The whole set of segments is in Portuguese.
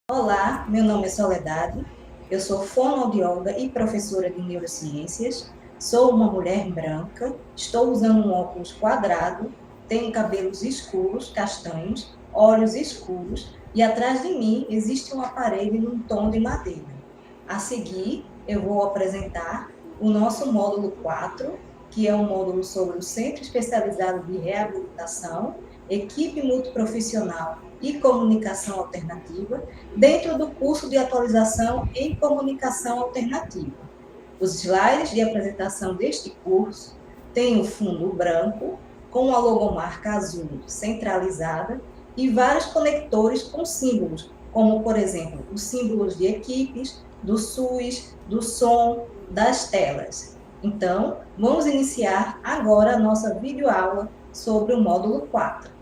Olá, meu nome é Soledade, eu sou fonoaudióloga e professora de neurociências, sou uma mulher branca, estou usando um óculos quadrado, tenho cabelos escuros, castanhos, olhos escuros e atrás de mim existe um aparelho num tom de madeira. A seguir, eu vou apresentar o nosso módulo 4, que é um módulo sobre o Centro Especializado de Reabilitação, Equipe Multiprofissional e Comunicação Alternativa, dentro do curso de atualização em Comunicação Alternativa. Os slides de apresentação deste curso têm o fundo branco, com a logomarca azul centralizada e vários conectores com símbolos, como, por exemplo, os símbolos de equipes, do SUS, do som, das telas. Então, vamos iniciar agora a nossa videoaula sobre o módulo 4.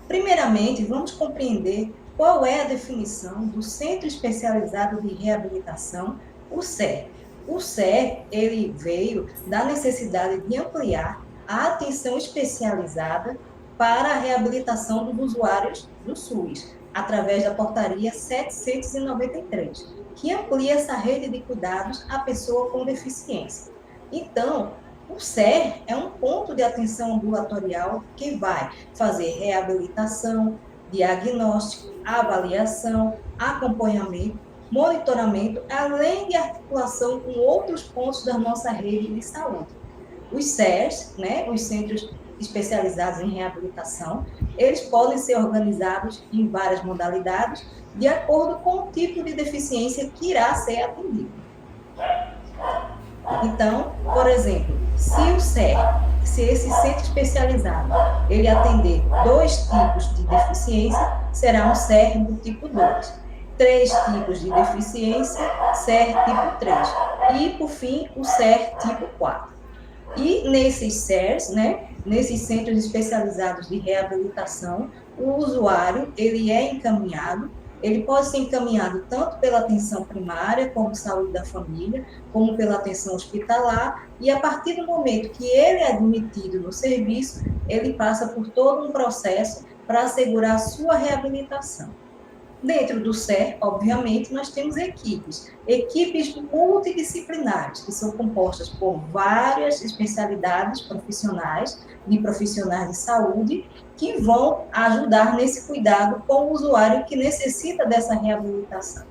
Primeiramente, vamos compreender qual é a definição do Centro Especializado de Reabilitação, o CER. O CER, ele veio da necessidade de ampliar a atenção especializada para a reabilitação dos usuários do SUS, através da portaria 793, que amplia essa rede de cuidados à pessoa com deficiência. Então, o CER é um ponto de atenção ambulatorial que vai fazer reabilitação, diagnóstico, avaliação, acompanhamento, monitoramento, além de articulação com outros pontos da nossa rede de saúde. Os CERs, os Centros Especializados em Reabilitação, eles podem ser organizados em várias modalidades, de acordo com o tipo de deficiência que irá ser atendido. Então, por exemplo, se esse centro especializado, ele atender 2 tipos de deficiência, será um CER do tipo 2. 3 tipos de deficiência, CER tipo 3. E, por fim, o CER tipo 4. E nesses CERs, nesses centros especializados de reabilitação, o usuário, ele é encaminhado. Ele pode ser encaminhado tanto pela atenção primária, como saúde da família, como pela atenção hospitalar, e a partir do momento que ele é admitido no serviço, ele passa por todo um processo para assegurar a sua reabilitação. Dentro do CER, obviamente, nós temos equipes multidisciplinares, que são compostas por várias especialidades profissionais, de profissionais de saúde, que vão ajudar nesse cuidado com o usuário que necessita dessa reabilitação.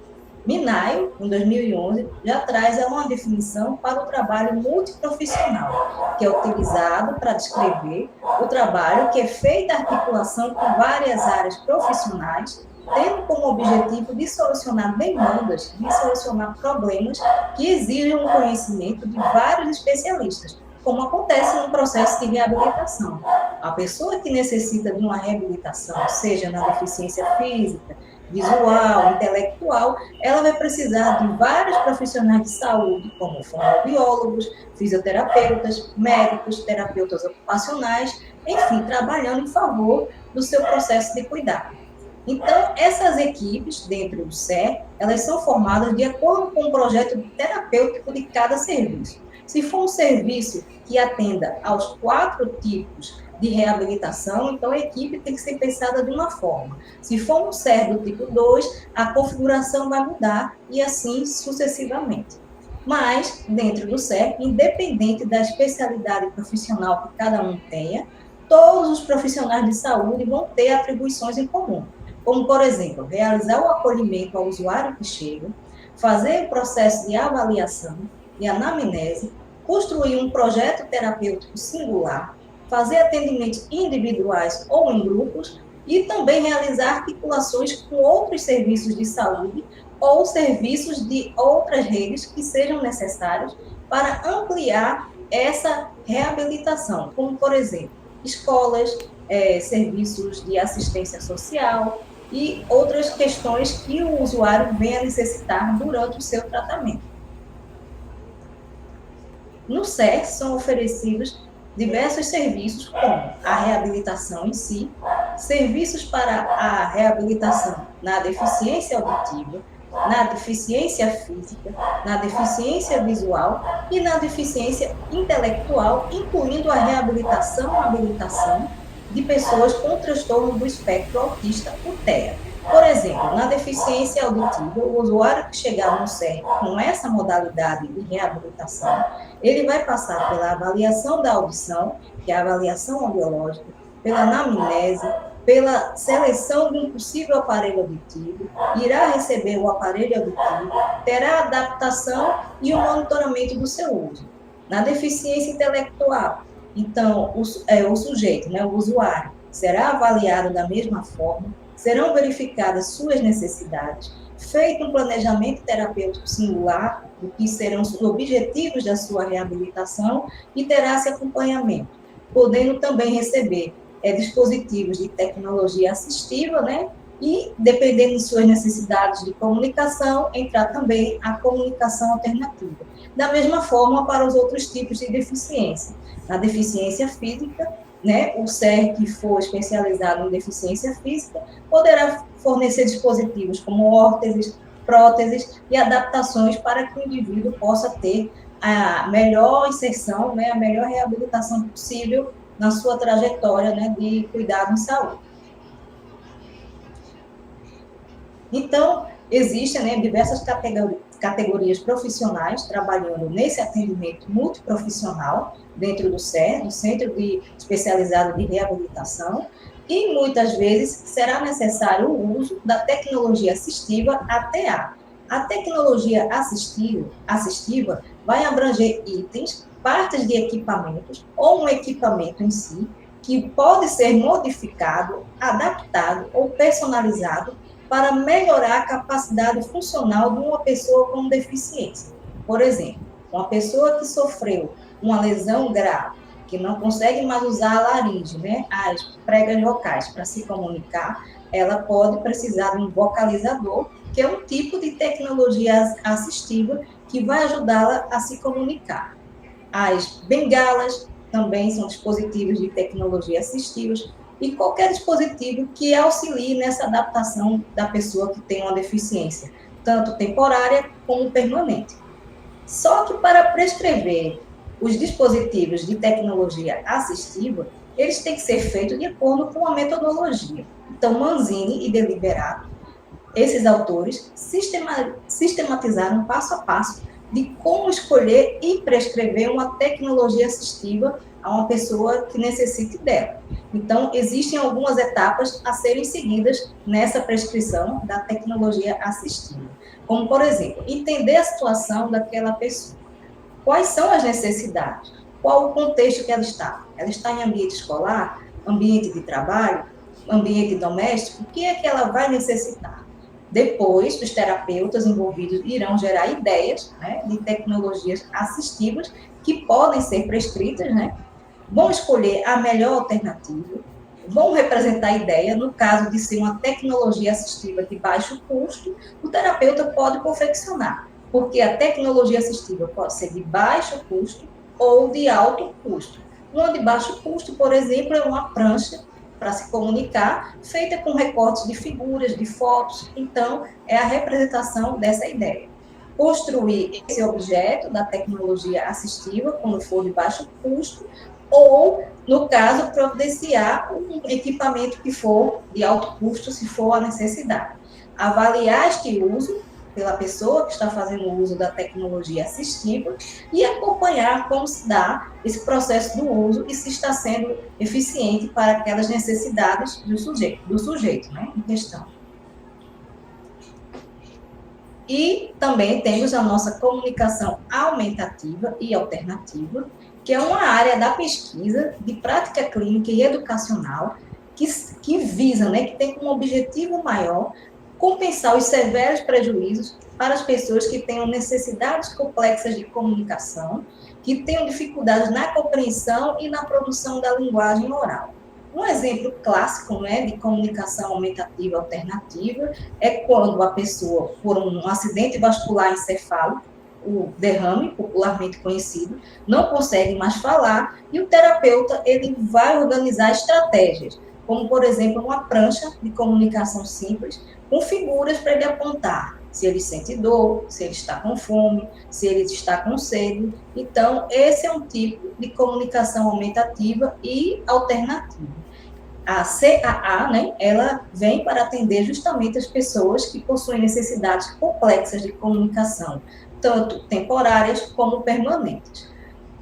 Minayo, em 2011, já traz uma definição para o trabalho multiprofissional, que é utilizado para descrever o trabalho que é feito a articulação com várias áreas profissionais, tendo como objetivo de solucionar demandas, de solucionar problemas que exigem um conhecimento de vários especialistas, como acontece no processo de reabilitação. A pessoa que necessita de uma reabilitação, seja na deficiência física, visual, intelectual, ela vai precisar de vários profissionais de saúde, como fonoaudiólogos, fisioterapeutas, médicos, terapeutas ocupacionais, enfim, trabalhando em favor do seu processo de cuidado. Então, essas equipes, dentro do CER, elas são formadas de acordo com o projeto terapêutico de cada serviço. Se for um serviço que atenda aos 4 tipos de reabilitação, então a equipe tem que ser pensada de uma forma. Se for um CER do tipo 2, a configuração vai mudar e assim sucessivamente. Mas, dentro do CER, independente da especialidade profissional que cada um tenha, todos os profissionais de saúde vão ter atribuições em comum, como, por exemplo, realizar o acolhimento ao usuário que chega, fazer o processo de avaliação e anamnese, construir um projeto terapêutico singular, fazer atendimentos individuais ou em grupos e também realizar articulações com outros serviços de saúde ou serviços de outras redes que sejam necessários para ampliar essa reabilitação, como, por exemplo, escolas, serviços de assistência social e outras questões que o usuário venha a necessitar durante o seu tratamento. No CER são oferecidos diversos serviços, como a reabilitação em si, serviços para a reabilitação na deficiência auditiva, na deficiência física, na deficiência visual e na deficiência intelectual, incluindo a habilitação de pessoas com transtorno do espectro autista, o TEA. Por exemplo, na deficiência auditiva, o usuário que chegar no CERP com essa modalidade de reabilitação, ele vai passar pela avaliação da audição, que é a avaliação audiológica, pela anamnese, pela seleção de um possível aparelho auditivo, irá receber o aparelho auditivo, terá adaptação e o monitoramento do seu uso. Na deficiência intelectual, então, o sujeito, né, o usuário, será avaliado da mesma forma, serão verificadas suas necessidades, feito um planejamento terapêutico singular do que serão os objetivos da sua reabilitação e terá-se acompanhamento, podendo também receber dispositivos de tecnologia assistiva, né? E, dependendo de suas necessidades de comunicação, entrar também a comunicação alternativa. Da mesma forma para os outros tipos de deficiência. Na deficiência física, né, o SER que for especializado em deficiência física poderá fornecer dispositivos como órteses, próteses e adaptações para que o indivíduo possa ter a melhor inserção, né, a melhor reabilitação possível na sua trajetória, né, de cuidado em saúde. Então, existem, né, diversas categorias profissionais trabalhando nesse atendimento multiprofissional dentro do CER, do Centro Especializado de Reabilitação, e muitas vezes será necessário o uso da tecnologia assistiva ATA. A tecnologia assistiva vai abranger itens, partes de equipamentos ou um equipamento em si, que pode ser modificado, adaptado ou personalizado para melhorar a capacidade funcional de uma pessoa com deficiência. Por exemplo, uma pessoa que sofreu uma lesão grave, que não consegue mais usar a laringe, né, as pregas vocais para se comunicar, ela pode precisar de um vocalizador, que é um tipo de tecnologia assistiva que vai ajudá-la a se comunicar. As bengalas também são dispositivos de tecnologia assistivas, e qualquer dispositivo que auxilie nessa adaptação da pessoa que tem uma deficiência, tanto temporária como permanente. Só que para prescrever os dispositivos de tecnologia assistiva, eles têm que ser feitos de acordo com a metodologia. Então, Manzini e Deliberato, esses autores sistematizaram passo a passo de como escolher e prescrever uma tecnologia assistiva a uma pessoa que necessite dela. Então, existem algumas etapas a serem seguidas nessa prescrição da tecnologia assistiva. Como, por exemplo, entender a situação daquela pessoa. Quais são as necessidades? Qual o contexto que ela está? Ela está em ambiente escolar, ambiente de trabalho, ambiente doméstico? O que é que ela vai necessitar? Depois, os terapeutas envolvidos irão gerar ideias, né, de tecnologias assistivas que podem ser prescritas, né? Vão escolher a melhor alternativa, vão representar a ideia. No caso de ser uma tecnologia assistiva de baixo custo, o terapeuta pode confeccionar, porque a tecnologia assistiva pode ser de baixo custo ou de alto custo. Uma de baixo custo, por exemplo, é uma prancha para se comunicar, feita com recortes de figuras, de fotos. Então, é a representação dessa ideia. Construir esse objeto da tecnologia assistiva, quando for de baixo custo, ou, no caso, providenciar um equipamento que for de alto custo, se for a necessidade. Avaliar este uso pela pessoa que está fazendo o uso da tecnologia assistiva e acompanhar como se dá esse processo do uso e se está sendo eficiente para aquelas necessidades do sujeito, né, em questão. E também temos a nossa comunicação aumentativa e alternativa, que é uma área da pesquisa de prática clínica e educacional que visa, né, que tem como objetivo maior compensar os severos prejuízos para as pessoas que tenham necessidades complexas de comunicação, que tenham dificuldades na compreensão e na produção da linguagem oral. Um exemplo clássico, né, de comunicação aumentativa alternativa é quando a pessoa, por um acidente vascular encefálico, o derrame, popularmente conhecido, não consegue mais falar, e o terapeuta ele vai organizar estratégias, como, por exemplo, uma prancha de comunicação simples, com figuras para ele apontar se ele sente dor, se ele está com fome, se ele está com sede. Então, esse é um tipo de comunicação aumentativa e alternativa. A CAA, né, ela vem para atender justamente as pessoas que possuem necessidades complexas de comunicação, tanto temporárias como permanentes.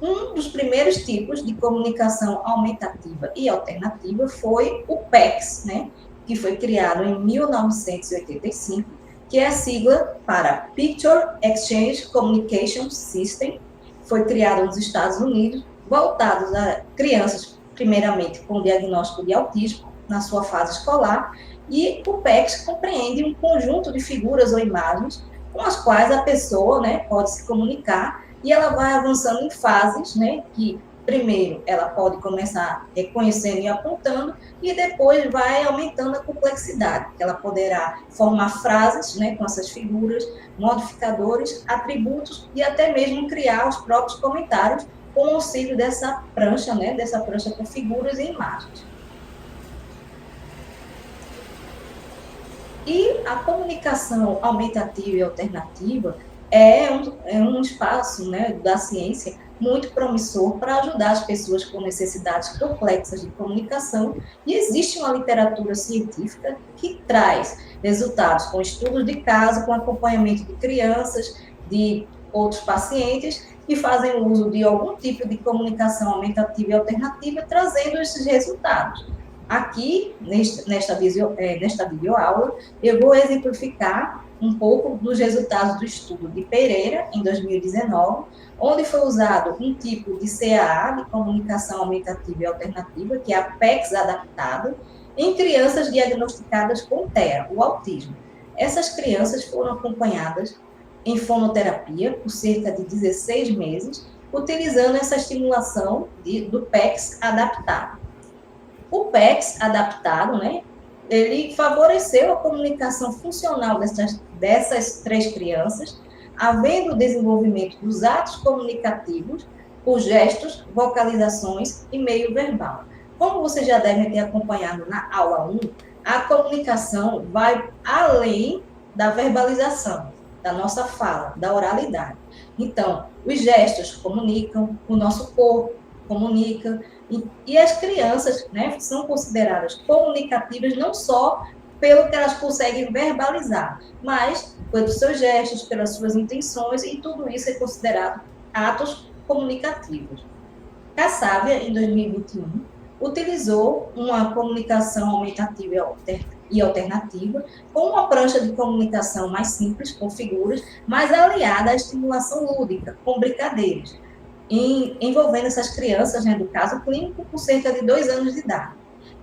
Um dos primeiros tipos de comunicação aumentativa e alternativa foi o PECS, né, que foi criado em 1985, que é a sigla para Picture Exchange Communication System, foi criado nos Estados Unidos, voltados a crianças, primeiramente com diagnóstico de autismo, na sua fase escolar, e o PECS compreende um conjunto de figuras ou imagens com as quais a pessoa, né, pode se comunicar, e ela vai avançando em fases, né, que primeiro ela pode começar reconhecendo e apontando, e depois vai aumentando a complexidade, que ela poderá formar frases, né, com essas figuras, modificadores, atributos e até mesmo criar os próprios comentários com o auxílio dessa prancha, né, dessa prancha com figuras e imagens. E a comunicação aumentativa e alternativa é um espaço, né, da ciência muito promissor para ajudar as pessoas com necessidades complexas de comunicação, e existe uma literatura científica que traz resultados com estudos de caso, com acompanhamento de crianças, de outros pacientes que fazem uso de algum tipo de comunicação aumentativa e alternativa, trazendo esses resultados. Aqui, nesta videoaula, eu vou exemplificar um pouco dos resultados do estudo de Pereira, em 2019, onde foi usado um tipo de CAA, de comunicação aumentativa e alternativa, que é a PECS adaptado, em crianças diagnosticadas com TEA, o autismo. Essas crianças foram acompanhadas em fonoterapia por cerca de 16 meses, utilizando essa estimulação do PECS adaptado. O PECS adaptado, né, ele favoreceu a comunicação funcional dessas 3 crianças, havendo o desenvolvimento dos atos comunicativos por gestos, vocalizações e meio verbal. Como vocês já devem ter acompanhado na aula 1, a comunicação vai além da verbalização, da nossa fala, da oralidade. Então, os gestos comunicam, o nosso corpo comunica, e as crianças, né, são consideradas comunicativas não só pelo que elas conseguem verbalizar, mas pelos seus gestos, pelas suas intenções, e tudo isso é considerado atos comunicativos. Cassávia, em 2021, utilizou uma comunicação aumentativa e alternativa com uma prancha de comunicação mais simples, com figuras, mas aliada à estimulação lúdica, com brincadeiras, envolvendo essas crianças, né, do caso clínico, por cerca de 2 anos de idade.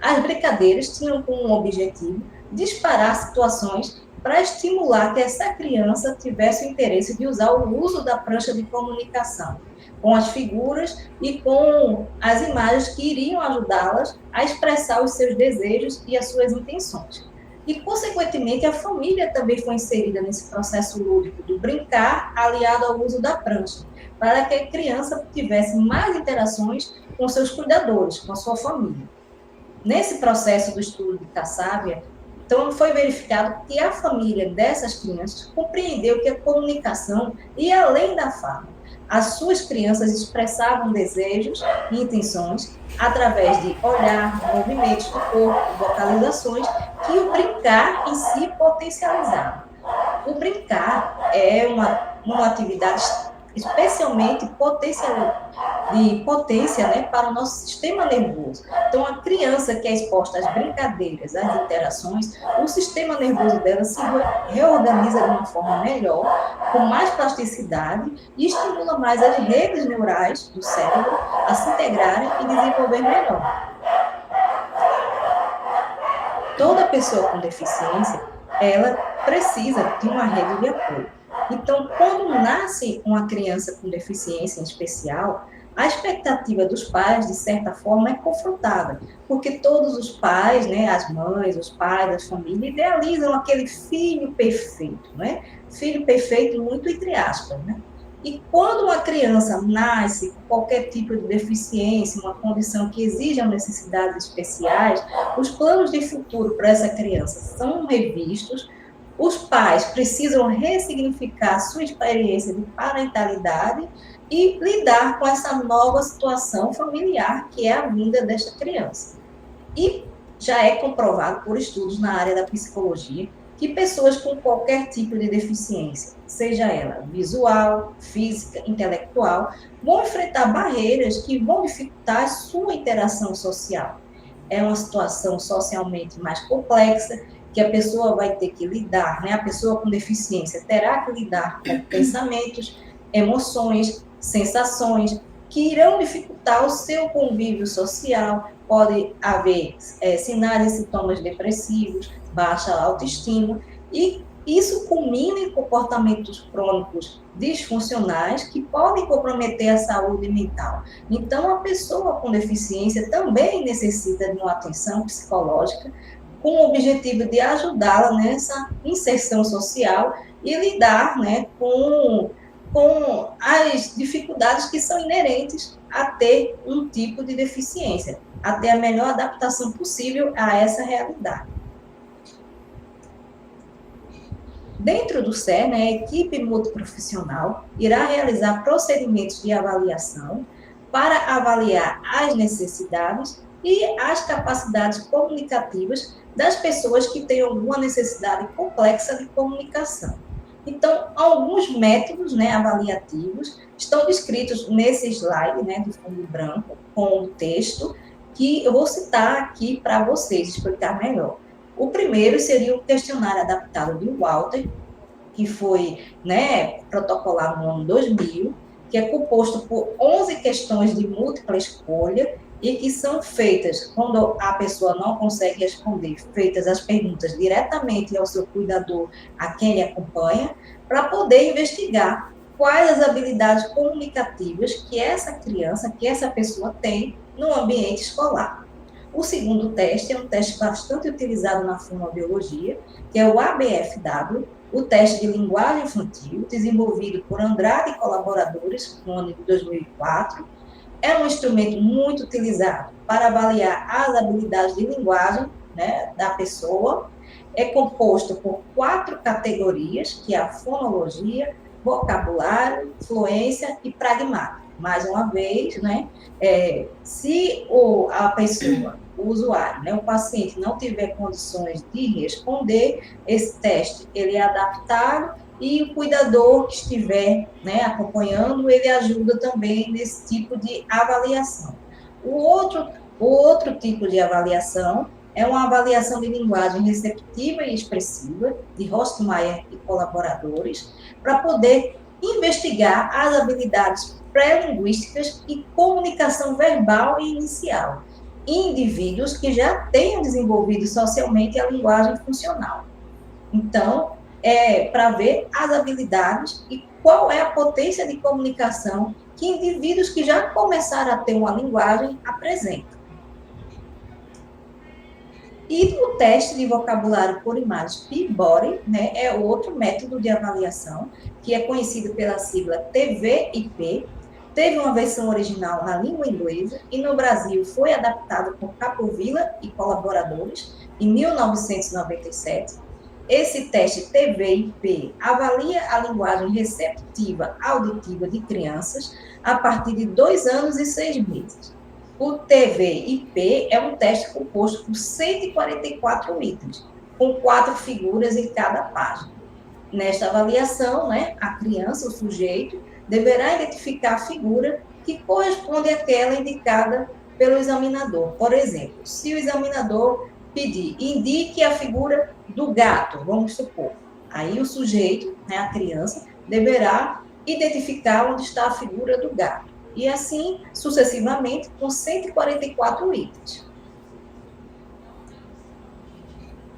As brincadeiras tinham como objetivo disparar situações para estimular que essa criança tivesse o interesse de usar o uso da prancha de comunicação, com as figuras e com as imagens que iriam ajudá-las a expressar os seus desejos e as suas intenções. E, consequentemente, a família também foi inserida nesse processo lúdico do brincar aliado ao uso da prancha, para que a criança tivesse mais interações com seus cuidadores, com a sua família. Nesse processo do estudo de Cassávia, então foi verificado que a família dessas crianças compreendeu que a comunicação ia além da fala. As suas crianças expressavam desejos e intenções através de olhar, movimentos do corpo, vocalizações, que o brincar em si potencializava. O brincar é uma atividade especialmente de potência, né, para o nosso sistema nervoso. Então, a criança que é exposta às brincadeiras, às interações, o sistema nervoso dela se reorganiza de uma forma melhor, com mais plasticidade, e estimula mais as redes neurais do cérebro a se integrarem e desenvolver melhor. Toda pessoa com deficiência, ela precisa de uma rede de apoio. Então, quando nasce uma criança com deficiência em especial, a expectativa dos pais, de certa forma, é confrontada, porque todos os pais, né, as mães, os pais, as famílias, idealizam aquele filho perfeito, né? Filho perfeito muito entre aspas, né? E quando uma criança nasce com qualquer tipo de deficiência, uma condição que exija necessidades especiais, os planos de futuro para essa criança são revistos. Os pais precisam ressignificar a sua experiência de parentalidade e lidar com essa nova situação familiar que é a vinda desta criança. E já é comprovado por estudos na área da psicologia que pessoas com qualquer tipo de deficiência, seja ela visual, física, intelectual, vão enfrentar barreiras que vão dificultar a sua interação social. É uma situação socialmente mais complexa, que a pessoa vai ter que lidar, né? A pessoa com deficiência terá que lidar com pensamentos, emoções, sensações, que irão dificultar o seu convívio social, pode haver sinais e sintomas depressivos, baixa autoestima, e isso culmina em comportamentos crônicos disfuncionais que podem comprometer a saúde mental. Então, a pessoa com deficiência também necessita de uma atenção psicológica com o objetivo de ajudá-la nessa inserção social e lidar, né, com as dificuldades que são inerentes a ter um tipo de deficiência, a ter a melhor adaptação possível a essa realidade. Dentro do CER, né, a equipe multiprofissional irá realizar procedimentos de avaliação para avaliar as necessidades e as capacidades comunicativas das pessoas que têm alguma necessidade complexa de comunicação. Então, alguns métodos, né, avaliativos estão descritos nesse slide, né, de fundo branco, com o texto, que eu vou citar aqui para vocês explicar melhor. O primeiro seria o questionário adaptado de Walter, que foi, né, protocolado no ano 2000, que é composto por 11 questões de múltipla escolha e que são feitas, quando a pessoa não consegue responder, feitas as perguntas diretamente ao seu cuidador, a quem ele acompanha, para poder investigar quais as habilidades comunicativas que essa criança, que essa pessoa tem no ambiente escolar. O segundo teste é um teste bastante utilizado na fonoaudiologia, que é o ABFW, o teste de linguagem infantil, desenvolvido por Andrade e colaboradores no ano de 2004. É um instrumento muito utilizado para avaliar as habilidades de linguagem, né, da pessoa. É composto por 4 categorias, que é a fonologia, vocabulário, fluência e pragmática. Mais uma vez, né, se a pessoa, o usuário, né, o paciente não tiver condições de responder, esse teste ele é adaptado e o cuidador que estiver, né, acompanhando, ele ajuda também nesse tipo de avaliação. O outro tipo de avaliação é uma avaliação de linguagem receptiva e expressiva, de Rostmeier e colaboradores, para poder investigar as habilidades pré-linguísticas e comunicação verbal e inicial, em indivíduos que já tenham desenvolvido socialmente a linguagem funcional. Então, para ver as habilidades e qual é a potência de comunicação que indivíduos que já começaram a ter uma linguagem apresentam. E o teste de vocabulário por imagem Peabody, né, é outro método de avaliação, que é conhecido pela sigla TVIP. Teve uma versão original na língua inglesa e no Brasil foi adaptado por Capovilla e colaboradores em 1997. Esse teste TVIP avalia a linguagem receptiva auditiva de crianças a partir de 2 anos e 6 meses. O TVIP é um teste composto por 144 itens, com 4 figuras em cada página. Nesta avaliação, né, a criança, o sujeito, deverá identificar a figura que corresponde àquela indicada pelo examinador. Por exemplo, se o examinador pedir, indique a figura do gato, vamos supor. Aí o sujeito, né, a criança, deverá identificar onde está a figura do gato. E assim, sucessivamente, com 144 itens.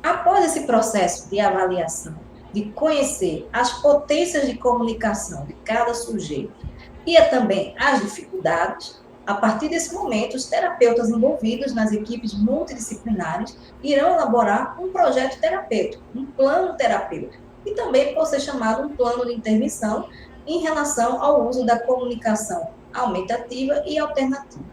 Após esse processo de avaliação, de conhecer as potências de comunicação de cada sujeito e também as dificuldades, a partir desse momento, os terapeutas envolvidos nas equipes multidisciplinares irão elaborar um projeto terapêutico, um plano terapêutico, e também pode ser chamado um plano de intervenção em relação ao uso da comunicação aumentativa e alternativa.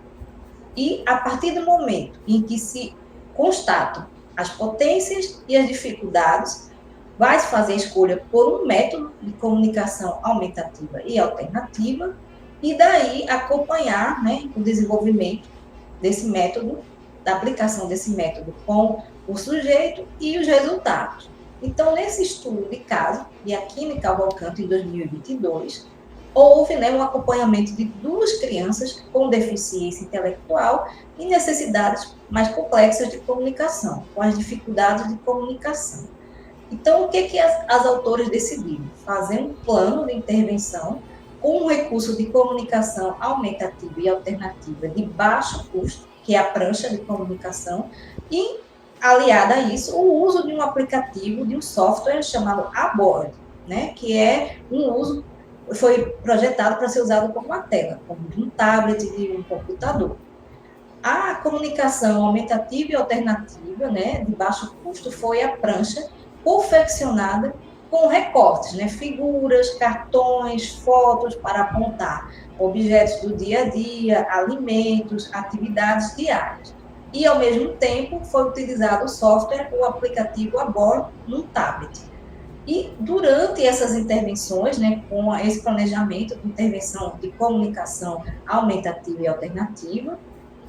E, a partir do momento em que se constatam as potências e as dificuldades, vai se fazer a escolha por um método de comunicação aumentativa e alternativa, e daí acompanhar, né, o desenvolvimento desse método da aplicação desse método com o sujeito e os resultados. Então, nesse estudo de caso, de Aquino Cavalcanti, em 2022, houve, né, um acompanhamento de 2 crianças com deficiência intelectual e necessidades mais complexas de comunicação, com as dificuldades de comunicação. Então, o que as autoras decidiram? Fazer um plano de intervenção com um recurso de comunicação aumentativa e alternativa de baixo custo, que é a prancha de comunicação, e, aliada a isso, o uso de um aplicativo, de um software chamado Abord, né, que é um uso, foi projetado para ser usado como uma tela, como de um tablet, de um computador. A comunicação aumentativa e alternativa, né, de baixo custo, foi a prancha confeccionada com recortes, né, figuras, cartões, fotos para apontar objetos do dia a dia, alimentos, atividades diárias. E, ao mesmo tempo, foi utilizado o software, o aplicativo Abord, num tablet. E, durante essas intervenções, né, com esse planejamento de intervenção de comunicação aumentativa e alternativa,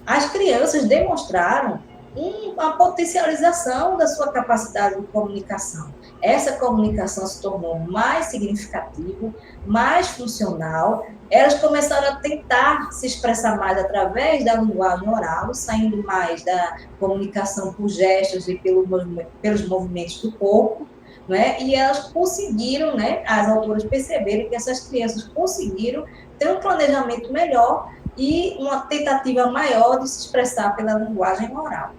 as crianças demonstraram uma potencialização da sua capacidade de comunicação. Essa comunicação se tornou mais significativa, mais funcional. Elas começaram a tentar se expressar mais através da linguagem oral, saindo mais da comunicação por gestos e pelos movimentos do corpo, né? E elas conseguiram, né, as autoras perceberam que essas crianças conseguiram ter um planejamento melhor e uma tentativa maior de se expressar pela linguagem oral.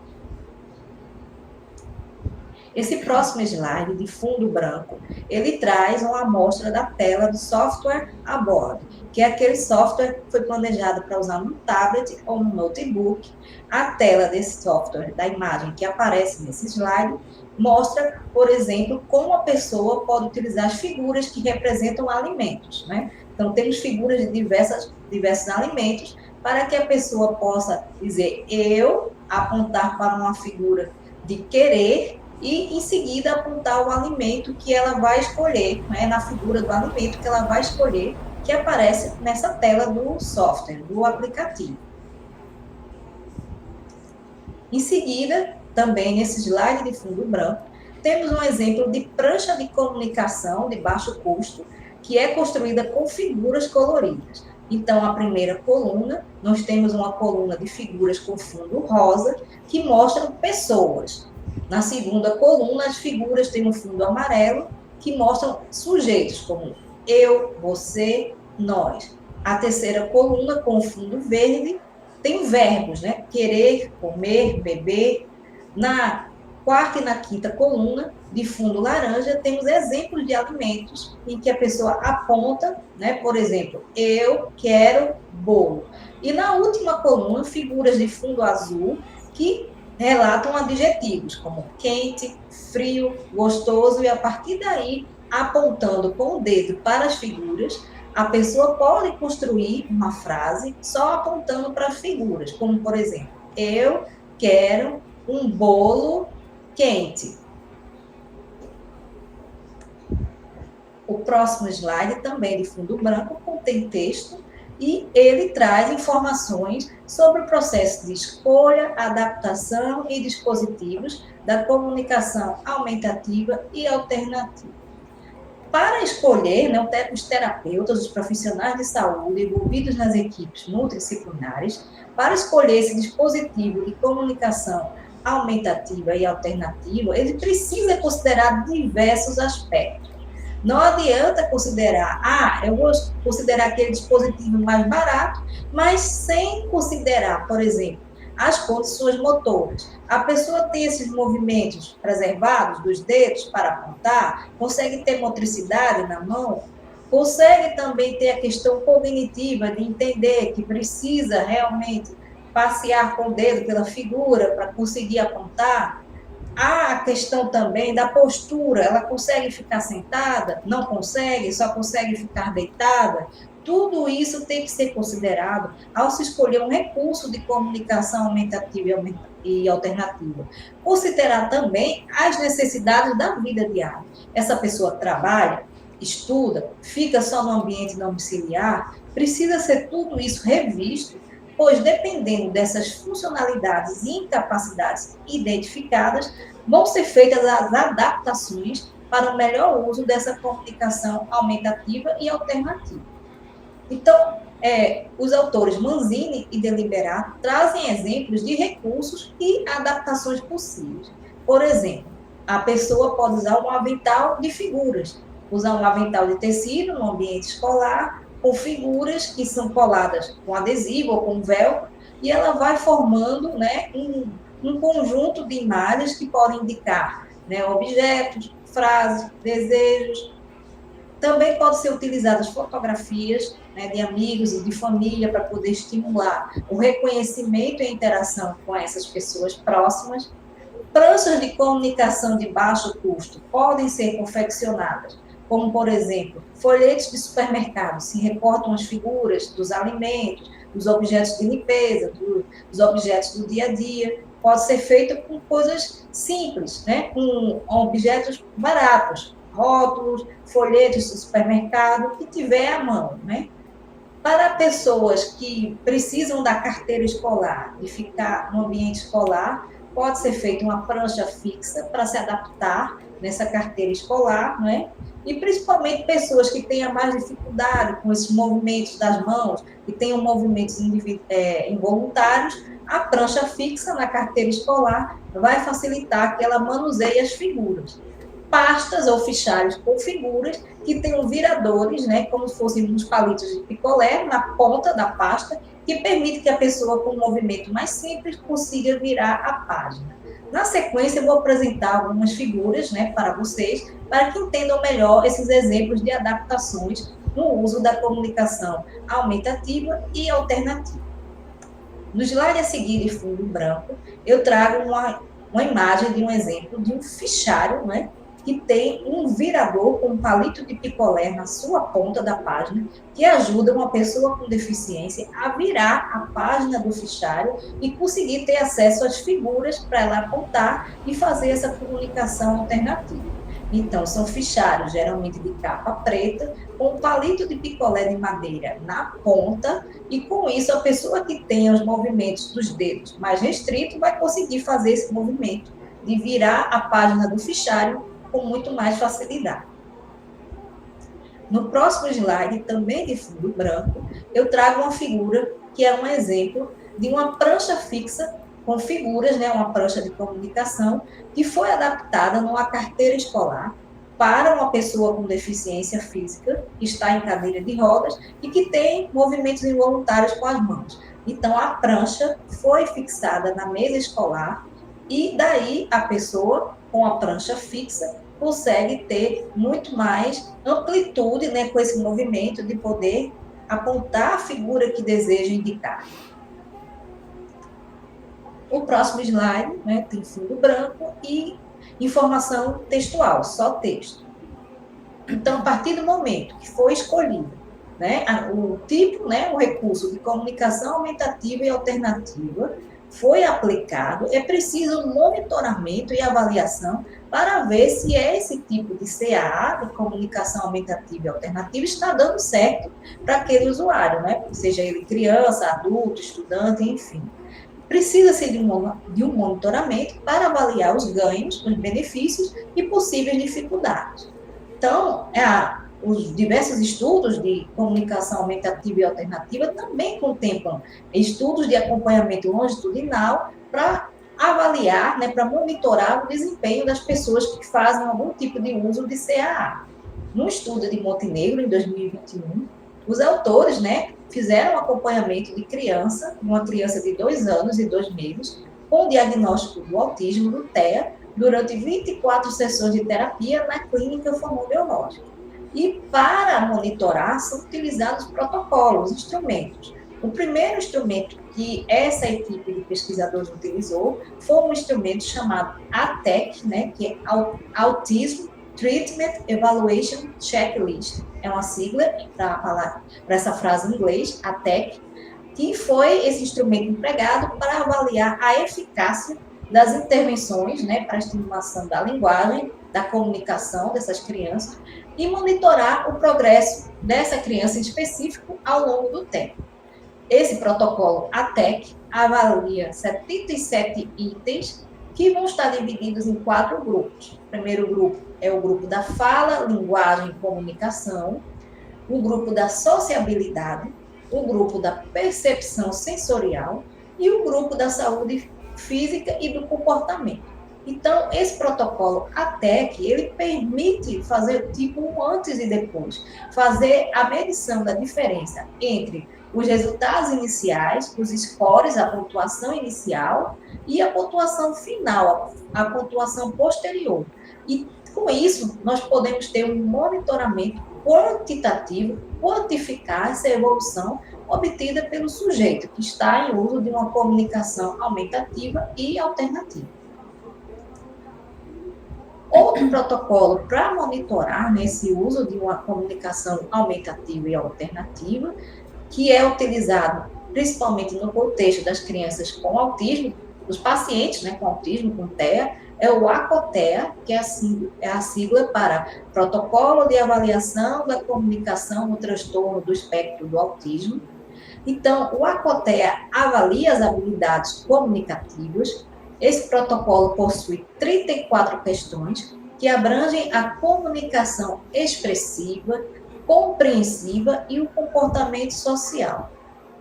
Esse próximo slide, de fundo branco, ele traz uma amostra da tela do software Abord, que é aquele software que foi planejado para usar no tablet ou no notebook. A tela desse software, da imagem que aparece nesse slide, mostra, por exemplo, como a pessoa pode utilizar as figuras que representam alimentos, né? Então, temos figuras de diversos alimentos para que a pessoa possa dizer eu, apontar para uma figura de querer e, em seguida, apontar o alimento que ela vai escolher, né, na figura do alimento que ela vai escolher, que aparece nessa tela do software, do aplicativo. Em seguida, também nesse slide de fundo branco, temos um exemplo de prancha de comunicação de baixo custo, que é construída com figuras coloridas. Então, a primeira coluna, nós temos uma coluna de figuras com fundo rosa, que mostram pessoas. Na segunda coluna, as figuras têm um fundo amarelo, que mostram sujeitos, como eu, você, nós. A terceira coluna, com fundo verde, tem verbos, né? Querer, comer, beber. Na quarta e na quinta coluna, de fundo laranja, temos exemplos de alimentos em que a pessoa aponta, né? Por exemplo, eu quero bolo. E na última coluna, figuras de fundo azul que relatam adjetivos como quente, frio, gostoso, e a partir daí, apontando com o dedo para as figuras, a pessoa pode construir uma frase só apontando para as figuras, como, por exemplo, eu quero um bolo quente. O próximo slide, também de fundo branco, contém texto e ele traz informações sobre o processo de escolha, adaptação e dispositivos da comunicação aumentativa e alternativa. Para escolher, né, os terapeutas, os profissionais de saúde envolvidos nas equipes multidisciplinares, para escolher esse dispositivo de comunicação aumentativa e alternativa, ele precisa considerar diversos aspectos. Não adianta considerar, eu vou considerar aquele dispositivo mais barato, mas sem considerar, por exemplo, as condições motoras. A pessoa tem esses movimentos preservados dos dedos para apontar, consegue ter motricidade na mão, consegue também ter a questão cognitiva de entender que precisa realmente passear com o dedo pela figura para conseguir apontar. Há a questão também da postura, ela consegue ficar sentada? Não consegue, só consegue ficar deitada? Tudo isso tem que ser considerado ao se escolher um recurso de comunicação aumentativa e alternativa. Considerar também as necessidades da vida diária. Essa pessoa trabalha, estuda, fica só no ambiente domiciliar, precisa ser tudo isso revisto pois dependendo dessas funcionalidades e incapacidades identificadas, vão ser feitas as adaptações para o melhor uso dessa comunicação aumentativa e alternativa. Então, os autores Manzini e Deliberato trazem exemplos de recursos e adaptações possíveis. Por exemplo, a pessoa pode usar um avental de figuras, usar um avental de tecido no ambiente escolar, com figuras que são coladas com adesivo ou com velcro, e ela vai formando, né, um conjunto de imagens que podem indicar, né, objetos, frases, desejos. Também pode ser utilizadas fotografias, né, de amigos e de família para poder estimular o reconhecimento e a interação com essas pessoas próximas. Pranchas de comunicação de baixo custo podem ser confeccionadas, como, por exemplo, folhetos de supermercado, se recortam as figuras dos alimentos, dos objetos de limpeza, dos objetos do dia a dia. Pode ser feito com coisas simples, né? Com objetos baratos, rótulos, folhetos do supermercado, que tiver à mão, né? Para pessoas que precisam da carteira escolar e ficar no ambiente escolar, pode ser feita uma prancha fixa para se adaptar nessa carteira escolar, né? E principalmente pessoas que tenham mais dificuldade com esses movimentos das mãos, que tenham movimentos involuntários, a prancha fixa na carteira escolar vai facilitar que ela manuseie as figuras. Pastas ou fichários com figuras que tenham viradores, né, como se fossem uns palitos de picolé na ponta da pasta, que permite que a pessoa com um movimento mais simples consiga virar a página. Na sequência, eu vou apresentar algumas figuras, né, para vocês, para que entendam melhor esses exemplos de adaptações no uso da comunicação aumentativa e alternativa. No slide a seguir, de fundo branco, eu trago uma imagem de um exemplo de um fichário, né, que tem um virador com um palito de picolé na sua ponta da página, que ajuda uma pessoa com deficiência a virar a página do fichário e conseguir ter acesso às figuras para ela apontar e fazer essa comunicação alternativa. Então, são fichários, geralmente de capa preta, com um palito de picolé de madeira na ponta, e com isso a pessoa que tem os movimentos dos dedos mais restritos vai conseguir fazer esse movimento de virar a página do fichário com muito mais facilidade. No próximo slide, também de fundo branco, eu trago uma figura que é um exemplo de uma prancha fixa com figuras, né, uma prancha de comunicação, que foi adaptada numa carteira escolar para uma pessoa com deficiência física, que está em cadeira de rodas e que tem movimentos involuntários com as mãos. Então, a prancha foi fixada na mesa escolar e daí a pessoa, com a prancha fixa, consegue ter muito mais amplitude, né, com esse movimento de poder apontar a figura que deseja indicar. O próximo slide, né, tem fundo branco e informação textual, só texto. Então, a partir do momento que foi escolhido, né, o tipo, né, o recurso de comunicação aumentativa e alternativa foi aplicado, é preciso um monitoramento e avaliação para ver se esse tipo de CAA, de comunicação aumentativa e alternativa, está dando certo para aquele usuário, né, seja ele criança, adulto, estudante, enfim. Precisa-se de um monitoramento para avaliar os ganhos, os benefícios e possíveis dificuldades. Então, os diversos estudos de comunicação aumentativa e alternativa também contemplam estudos de acompanhamento longitudinal para avaliar, né, para monitorar o desempenho das pessoas que fazem algum tipo de uso de CAA. No estudo de Montenegro, em 2021, os autores, né, fizeram um acompanhamento de uma criança de 2 anos e 2 meses, com o diagnóstico do autismo, do TEA, durante 24 sessões de terapia na clínica fonoaudiológica. E para monitorar, são utilizados protocolos, instrumentos. O primeiro instrumento que essa equipe de pesquisadores utilizou foi um instrumento chamado ATEC, né, que é Autism Treatment Evaluation Checklist. É uma sigla para essa frase em inglês, ATEC, que foi esse instrumento empregado para avaliar a eficácia das intervenções, né, para a estimulação da linguagem, da comunicação dessas crianças e monitorar o progresso dessa criança em específico ao longo do tempo. Esse protocolo ATEC avalia 77 itens que vão estar divididos em 4 grupos. O primeiro grupo é o grupo da fala, linguagem e comunicação, o grupo da sociabilidade, o grupo da percepção sensorial e o grupo da saúde física e do comportamento. Então, esse protocolo ATEC, ele permite fazer tipo um antes e depois, fazer a medição da diferença entre os resultados iniciais, os scores, a pontuação inicial e a pontuação final, a pontuação posterior. E com isso, nós podemos ter um monitoramento quantitativo, quantificar essa evolução obtida pelo sujeito que está em uso de uma comunicação aumentativa e alternativa. Outro protocolo para monitorar esse uso de uma comunicação aumentativa e alternativa, que é utilizado principalmente no contexto das crianças com autismo, dos pacientes com autismo, com TEA, é o ACOTEA, que é a sigla para Protocolo de Avaliação da Comunicação no Transtorno do Espectro do Autismo. Então, o ACOTEA avalia as habilidades comunicativas. Esse protocolo possui 34 questões que abrangem a comunicação expressiva, compreensiva e o comportamento social.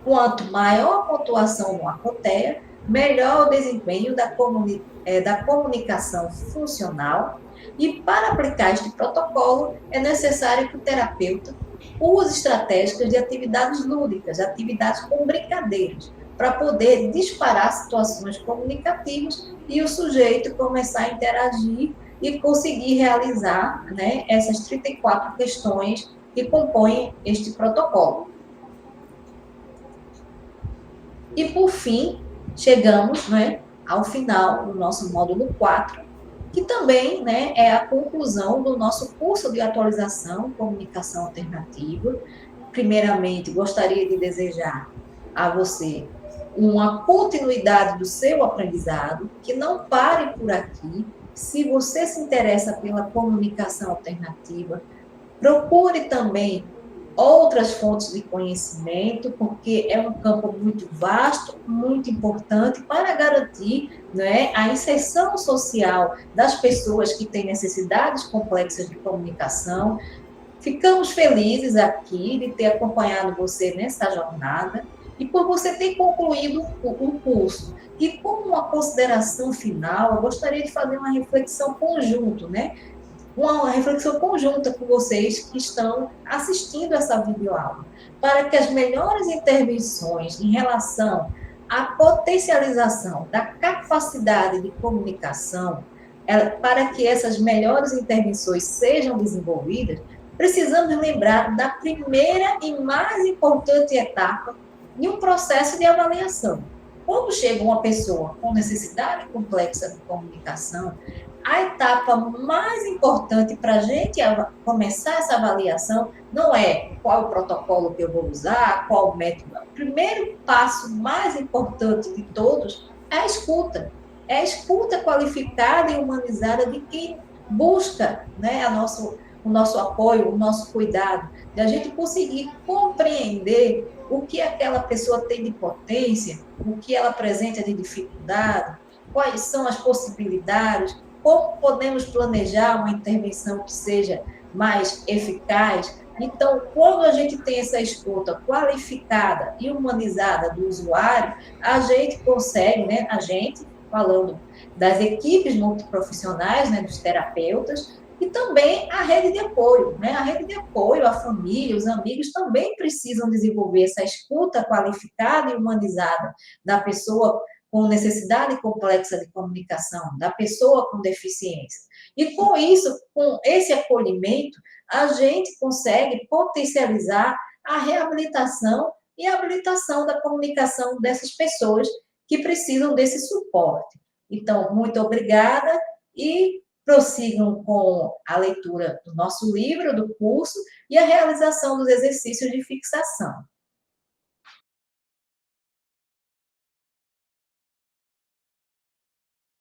Quanto maior a pontuação no ACOTEA, melhor o desempenho da comunicação funcional. E para aplicar este protocolo, é necessário que o terapeuta use estratégias de atividades lúdicas, atividades com brincadeiras, para poder disparar situações comunicativas e o sujeito começar a interagir e conseguir realizar essas 34 questões que compõem este protocolo. E, por fim, chegamos ao final do nosso módulo 4, que também é a conclusão do nosso curso de atualização Comunicação Alternativa. Primeiramente, gostaria de desejar a você uma continuidade do seu aprendizado, que não pare por aqui. Se você se interessa pela comunicação alternativa, procure também outras fontes de conhecimento, porque é um campo muito vasto, muito importante para garantir a inserção social das pessoas que têm necessidades complexas de comunicação. Ficamos felizes aqui de ter acompanhado você nessa jornada e por você ter concluído o curso. E como uma consideração final, eu gostaria de fazer uma reflexão conjunta, uma reflexão conjunta com vocês que estão assistindo essa videoaula, para que as melhores intervenções em relação à potencialização da capacidade de comunicação, para que essas melhores intervenções sejam desenvolvidas, precisamos lembrar da primeira e mais importante etapa de um processo de avaliação. Quando chega uma pessoa com necessidade complexa de comunicação, a etapa mais importante para a gente começar essa avaliação não é qual o protocolo que eu vou usar, qual o método. O primeiro passo mais importante de todos é a escuta. É a escuta qualificada e humanizada de quem busca o nosso apoio, o nosso cuidado, de a gente conseguir compreender o que aquela pessoa tem de potência, o que ela apresenta de dificuldade, quais são as possibilidades, como podemos planejar uma intervenção que seja mais eficaz. Então, quando a gente tem essa escuta qualificada e humanizada do usuário, a gente consegue, falando das equipes multiprofissionais, dos terapeutas, e também a rede de apoio. A rede de apoio, a família, os amigos também precisam desenvolver essa escuta qualificada e humanizada da pessoa com necessidade complexa de comunicação, da pessoa com deficiência. E com isso, com esse acolhimento, a gente consegue potencializar a reabilitação e a habilitação da comunicação dessas pessoas que precisam desse suporte. Então, muito obrigada e prossigam com a leitura do nosso livro, do curso, e a realização dos exercícios de fixação.